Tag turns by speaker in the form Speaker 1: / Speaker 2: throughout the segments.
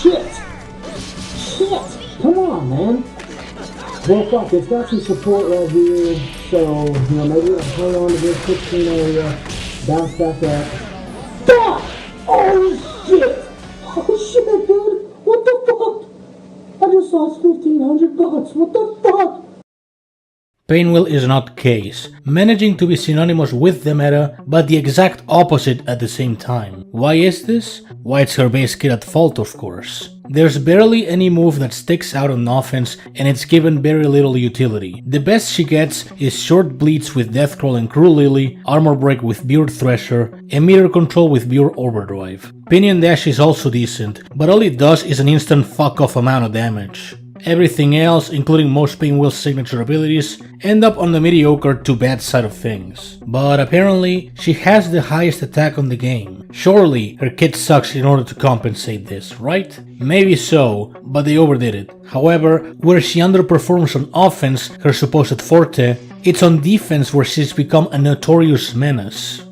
Speaker 1: shit! Shit! Come on, man! Well, fuck, it's got some support right here, so, maybe I'll hang on to this 16 area, bounce back up. Fuck! Oh, shit! Oh, shit, dude! What the fuck? I just lost $1,500, what the fuck?
Speaker 2: Painwheel is not case, managing to be synonymous with the meta, but the exact opposite at the same time. Why is this? Why, it's her base kit at fault, of course. There's barely any move that sticks out on offense, and it's given very little utility. The best she gets is short bleeds with Deathcrawl and Cruel Lily, armor break with Beard Thresher, and meter control with Pure Overdrive. Pinion Dash is also decent, but all it does is an instant fuck off amount of damage. Everything else, including most Painwheel's signature abilities, end up on the mediocre to bad side of things. But apparently, she has the highest attack on the game. Surely, her kit sucks in order to compensate this, right? Maybe so, but they overdid it. However, where she underperforms on offense, her supposed forte, it's on defense where she's become a notorious menace.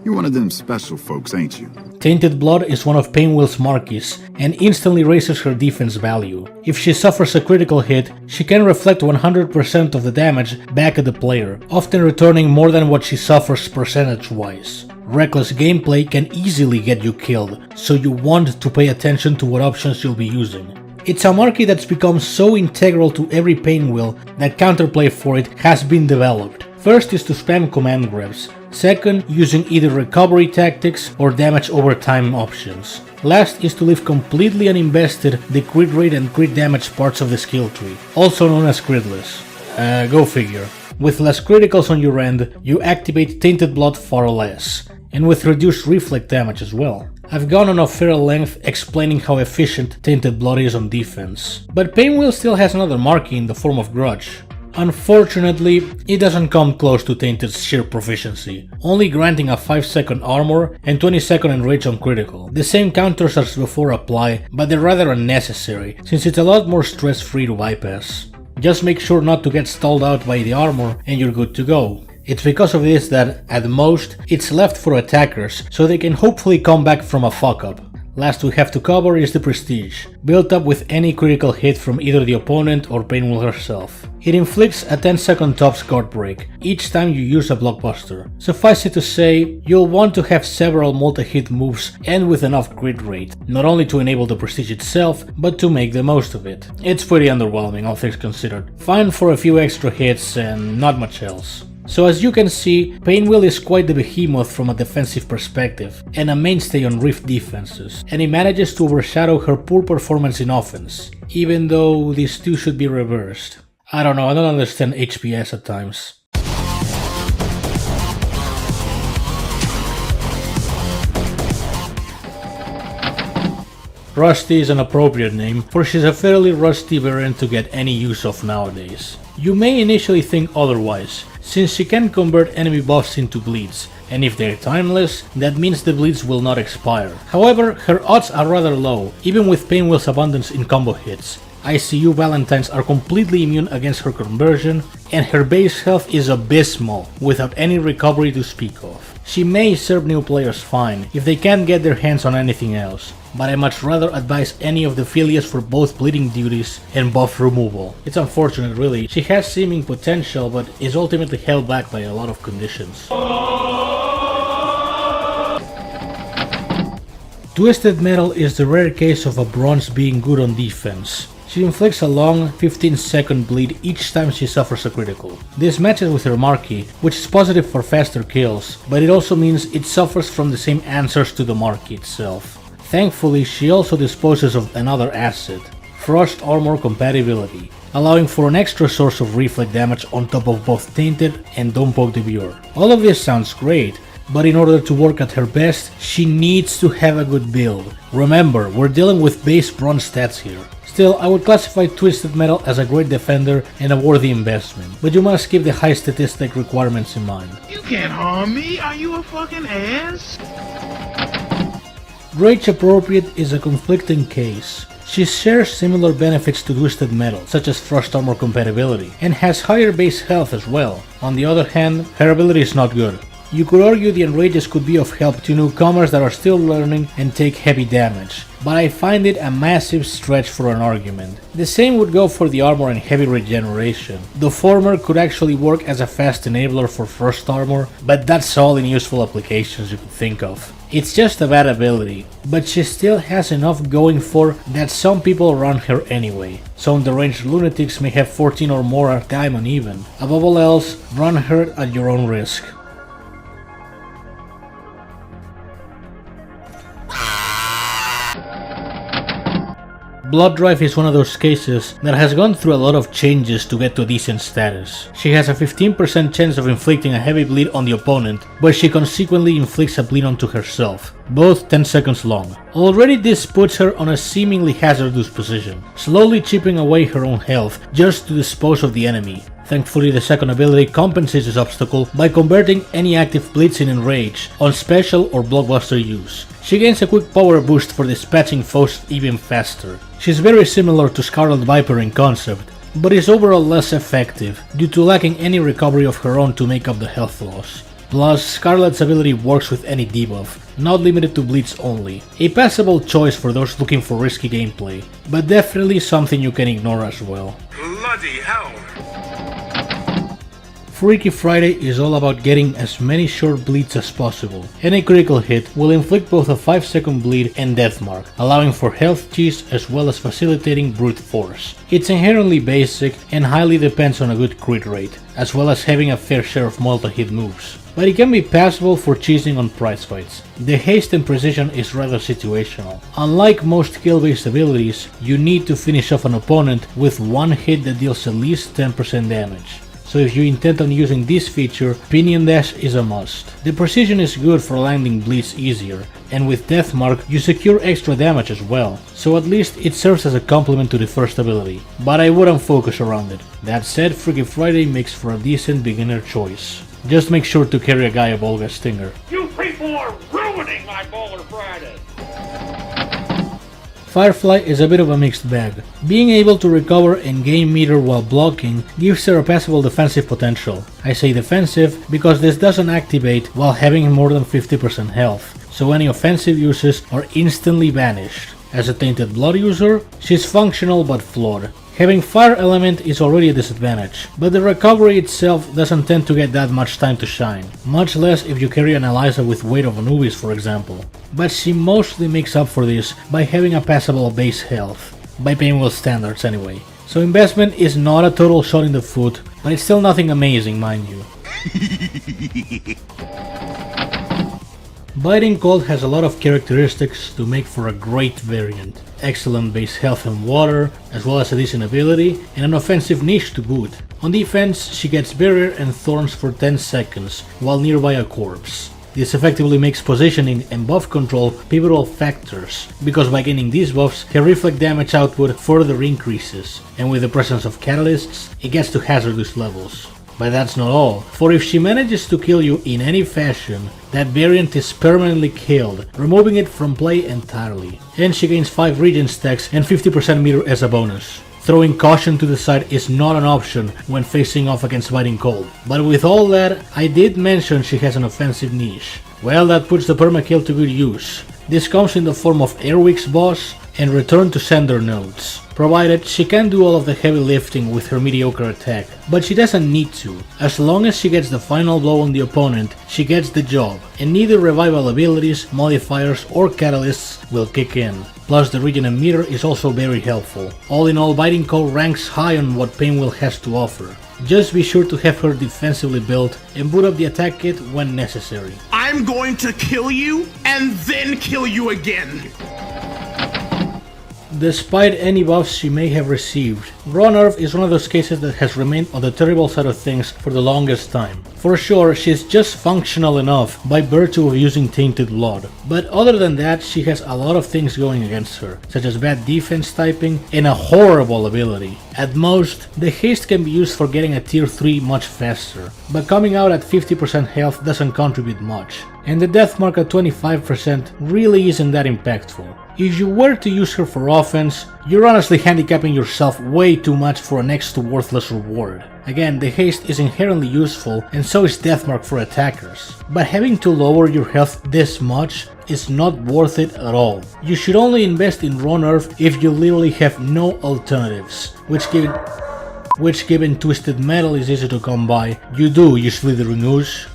Speaker 3: You're one of them special folks, ain't you?
Speaker 2: Tainted Blood is one of Painwheel's marquees and instantly raises her defense value. If she suffers a critical hit, she can reflect 100% of the damage back at the player, often returning more than what she suffers percentage-wise. Reckless gameplay can easily get you killed, so you want to pay attention to what options you'll be using. It's a marquee that's become so integral to every Painwheel that counterplay for it has been developed. First is to spam command grabs. Second, using either recovery tactics or damage over time options. Last is to leave completely uninvested the crit rate and crit damage parts of the skill tree, also known as critless. Go figure. With less criticals on your end, you activate Tainted Blood far less, and with reduced reflect damage as well. I've gone on a fair length explaining how efficient Tainted Blood is on defense, but Painwheel still has another marquee in the form of Grudge. Unfortunately, it doesn't come close to Tainted's sheer proficiency, only granting a 5-second armor and 20-second enrage on critical. The same counters as before apply, but they're rather unnecessary, since it's a lot more stress-free to bypass. Just make sure not to get stalled out by the armor and you're good to go. It's because of this that, at most, it's left for attackers, so they can hopefully come back from a fuck-up. Last we have to cover is the Prestige, built up with any critical hit from either the opponent or Painwheel herself. It inflicts a 10-second top guard break each time you use a blockbuster. Suffice it to say, you'll want to have several multi-hit moves and with enough crit rate, not only to enable the Prestige itself, but to make the most of it. It's pretty underwhelming, all things considered. Fine for a few extra hits and not much else. So as you can see, Painwheel is quite the behemoth from a defensive perspective, and a mainstay on Rift defenses, and he manages to overshadow her poor performance in offense, even though these two should be reversed. I don't know, I don't understand HPS at times. Rusty is an appropriate name, for she's a fairly rusty variant to get any use of nowadays. You may initially think otherwise, since she can convert enemy buffs into bleeds, and if they're timeless, that means the bleeds will not expire. However, her odds are rather low, even with Painwheel's abundance in combo hits. ICU Valentines are completely immune against her conversion, and her base health is abysmal, without any recovery to speak of. She may serve new players fine, if they can't get their hands on anything else, but I much rather advise any of the affiliates for both bleeding duties and buff removal. It's unfortunate really, she has seeming potential but is ultimately held back by a lot of conditions. Twisted Mettle is the rare case of a bronze being good on defense. She inflicts a long 15-second bleed each time she suffers a critical. This matches with her marquee, which is positive for faster kills, but it also means it suffers from the same answers to the marquee itself. Thankfully, she also disposes of another asset, Frost Armor compatibility, allowing for an extra source of reflect damage on top of both Tainted and Don't Poke the Bear. All of this sounds great, but in order to work at her best, she needs to have a good build. Remember, we're dealing with base bronze stats here. Still, I would classify Twisted Mettle as a great defender and a worthy investment, but you must keep the high statistic requirements in mind.
Speaker 4: You can't harm me, are you a fucking ass?
Speaker 2: Rage Appropriate is a conflicting case. She shares similar benefits to Twisted Mettle, such as Frost Armor compatibility, and has higher base health as well. On the other hand, her ability is not good. You could argue the Enrages could be of help to newcomers that are still learning and take heavy damage, but I find it a massive stretch for an argument. The same would go for the armor and heavy regeneration. The former could actually work as a fast enabler for first armor, but that's all in useful applications you could think of. It's just a bad ability, but she still has enough going for that some people run her anyway. Some deranged lunatics may have 14 or more at time uneven. Above all else, run her at your own risk. Blood Drive is one of those cases that has gone through a lot of changes to get to a decent status. She has a 15% chance of inflicting a heavy bleed on the opponent, but she consequently inflicts a bleed onto herself, both 10 seconds long. Already this puts her on a seemingly hazardous position, slowly chipping away her own health just to dispose of the enemy. Thankfully, the second ability compensates this obstacle by converting any active bleeds in Enrage on special or blockbuster use. She gains a quick power boost for dispatching foes even faster. She's very similar to Scarlet Viper in concept, but is overall less effective due to lacking any recovery of her own to make up the health loss. Plus, Scarlet's ability works with any debuff, not limited to bleeds only. A passable choice for those looking for risky gameplay, but definitely something you can ignore as well.
Speaker 4: Bloody hell.
Speaker 2: Freaky Friday is all about getting as many short bleeds as possible, and a critical hit will inflict both a 5-second bleed and death mark, allowing for health cheese as well as facilitating brute force. It's inherently basic and highly depends on a good crit rate, as well as having a fair share of multi-hit moves, but it can be passable for cheesing on prize fights. The haste and precision is rather situational. Unlike most kill-based abilities, you need to finish off an opponent with one hit that deals at least 10% damage. So if you intend on using this feature, Pinion Dash is a must. The precision is good for landing bleeds easier, and with Death Mark you secure extra damage as well, so at least it serves as a complement to the first ability, but I wouldn't focus around it. That said, Freaky Friday makes for a decent beginner choice. Just make sure to carry a guy of Olga Stinger.
Speaker 5: You people are ruining my Bowler Friday!
Speaker 2: Firefly is a bit of a mixed bag. Being able to recover and gain meter while blocking gives her a passable defensive potential. I say defensive because this doesn't activate while having more than 50% health, so any offensive uses are instantly banished. As a Tainted Blood user, she's functional but flawed. Having fire element is already a disadvantage, but the recovery itself doesn't tend to get that much time to shine, much less if you carry an Eliza with Weight of Anubis for example. But she mostly makes up for this by having a passable base health, by Painwheel standards anyway. So investment is not a total shot in the foot, but it's still nothing amazing, mind you. Biting Cold has a lot of characteristics to make for a great variant. Excellent base health and water, as well as a decent ability, and an offensive niche to boot. On defense, she gets Barrier and Thorns for 10 seconds, while nearby a corpse. This effectively makes positioning and buff control pivotal factors, because by gaining these buffs, her reflect damage output further increases, and with the presence of catalysts, it gets to hazardous levels. But that's not all, for if she manages to kill you in any fashion, that variant is permanently killed, removing it from play entirely. And she gains 5 regen stacks and 50% meter as a bonus. Throwing caution to the side is not an option when facing off against Biting Cold. But with all that, I did mention she has an offensive niche. Well, that puts the permakill to good use. This comes in the form of Airwick's boss and Return to Sender nodes, provided she can do all of the heavy lifting with her mediocre attack, but she doesn't need to. As long as she gets the final blow on the opponent, she gets the job, and neither revival abilities, modifiers or catalysts will kick in. Plus the regen and meter is also very helpful. All in all, Biting Cold ranks high on what Painwheel has to offer. Just be sure to have her defensively built and boot up the attack kit when necessary.
Speaker 5: I'm going to kill you and then kill you again!
Speaker 2: Despite any buffs she may have received, Raw Nerv is one of those cases that has remained on the terrible side of things for the longest time. For sure, she's just functional enough by virtue of using Tainted Blood, but other than that she has a lot of things going against her, such as bad defense typing and a horrible ability. At most, the haste can be used for getting a tier 3 much faster, but coming out at 50% health doesn't contribute much, and the death mark at 25% really isn't that impactful. If you were to use her for offense, you're honestly handicapping yourself way too much for a next to worthless reward. Again, the haste is inherently useful and so is Deathmark for attackers, but having to lower your health this much is not worth it at all. You should only invest in raw nerf if you literally have no alternatives, which given Twisted Metal is easy to come by, you do, you slithering ooze.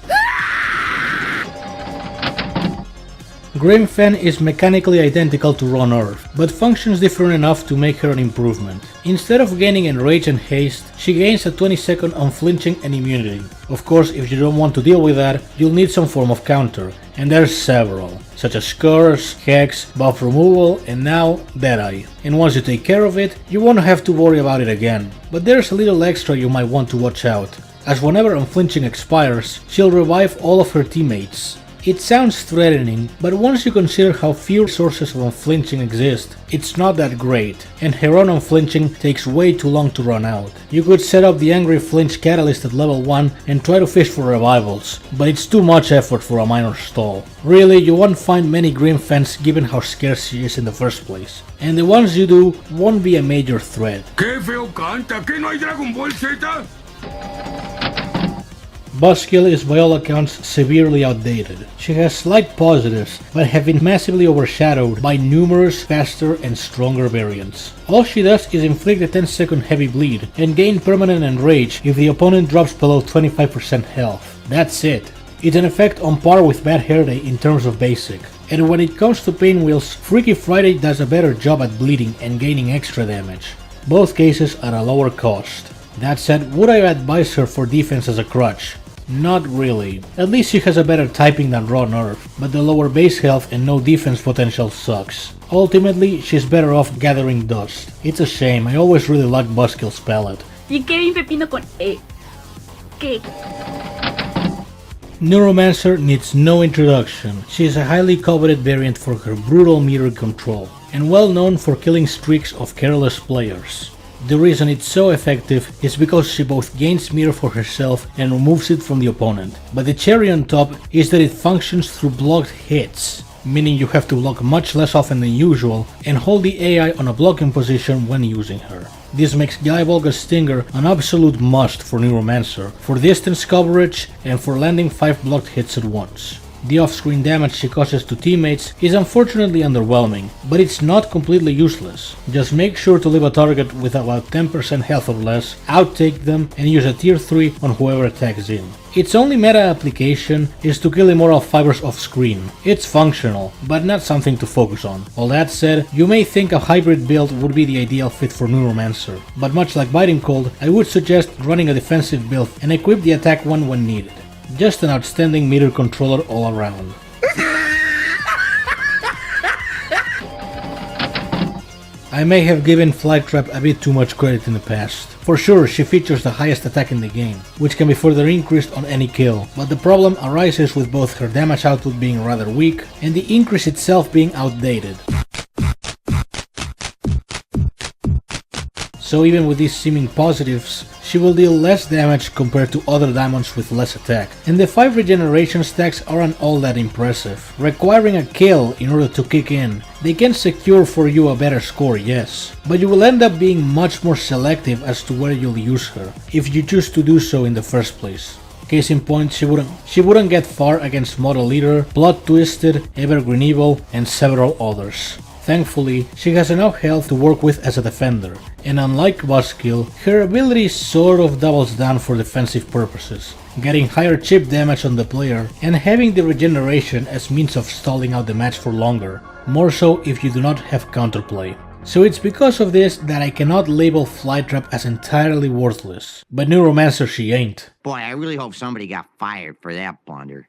Speaker 2: Grimfen is mechanically identical to Raw Nerv, but functions different enough to make her an improvement. Instead of gaining Enrage and Haste, she gains a 20-second unflinching and immunity. Of course, if you don't want to deal with that, you'll need some form of counter, and there's several, such as Curse, Hex, Buff Removal, and now Deadeye. And once you take care of it, you won't have to worry about it again. But there's a little extra you might want to watch out, as whenever unflinching expires, she'll revive all of her teammates. It sounds threatening, but once you consider how few sources of unflinching exist, it's not that great, and her own unflinching takes way too long to run out. You could set up the Angry Flinch Catalyst at level 1 and try to fish for revivals, but it's too much effort for a minor stall. Really, you won't find many Grimfens given how scarce she is in the first place, and the ones you do won't be a major threat.
Speaker 6: ¡Qué feo canta! ¿Que no hay Dragon Ball Z?
Speaker 2: Buzzkill is by all accounts severely outdated. She has slight positives, but have been massively overshadowed by numerous faster and stronger variants. All she does is inflict a 10-second heavy bleed and gain permanent enrage if the opponent drops below 25% health. That's it. It's an effect on par with Bad Hair Day in terms of basic. And when it comes to Painwheels, Freaky Friday does a better job at bleeding and gaining extra damage. Both cases at a lower cost. That said, would I advise her for defense as a crutch? Not really. At least she has a better typing than Raw Nerv, but the lower base health and no defense potential sucks. Ultimately, she's better off gathering dust. It's a shame, I always really liked Buzzkill's palette.
Speaker 7: ¿Y qué bien pepino con ¿Qué?
Speaker 2: Neuromancer needs no introduction. She is a highly coveted variant for her brutal meter control, and well known for killing streaks of careless players. The reason it's so effective is because she both gains meter for herself and removes it from the opponent, but the cherry on top is that it functions through blocked hits, meaning you have to block much less often than usual and hold the AI on a blocking position when using her. This makes Guyvolga's Stinger an absolute must for Neuromancer, for distance coverage and for landing 5 blocked hits at once. The off-screen damage she causes to teammates is unfortunately underwhelming, but it's not completely useless. Just make sure to leave a target with about 10% health or less, outtake them, and use a tier 3 on whoever attacks in. Its only meta application is to kill immoral fibers off-screen. It's functional, but not something to focus on. All that said, you may think a hybrid build would be the ideal fit for Neuromancer, but much like Biting Cold, I would suggest running a defensive build and equip the attack one when needed. Just an outstanding meter controller all around. I may have given Flytrap a bit too much credit in the past. For sure, she features the highest attack in the game, which can be further increased on any kill, but the problem arises with both her damage output being rather weak and the increase itself being outdated. So even with these seeming positives, she will deal less damage compared to other diamonds with less attack, and the 5 regeneration stacks aren't all that impressive, requiring a kill in order to kick in. They can secure for you a better score, yes, but you will end up being much more selective as to where you'll use her, if you choose to do so in the first place. Case in point, she wouldn't get far against Model Leader, Blood Twisted, Evergreen Evil, and several others. Thankfully, she has enough health to work with as a defender, and unlike Buzzkill, her ability sort of doubles down for defensive purposes, getting higher chip damage on the player and having the regeneration as means of stalling out the match for longer, more so if you do not have counterplay. So it's because of this that I cannot label Flytrap as entirely worthless, but Neuromancer she ain't.
Speaker 8: Boy, I really hope somebody got fired for that blunder.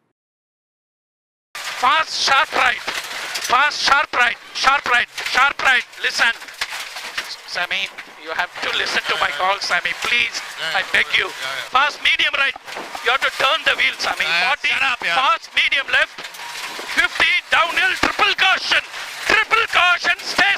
Speaker 9: Fast, sharp right. Fast, sharp right. Sharp right. Sharp right. Listen. Sammy, you have to listen to my call, Sammy. Please, I beg you. Fast, medium right. You have to turn the wheel, Sammy. 40. Fast, medium left. 50. Downhill. Triple caution. Triple caution. Stay.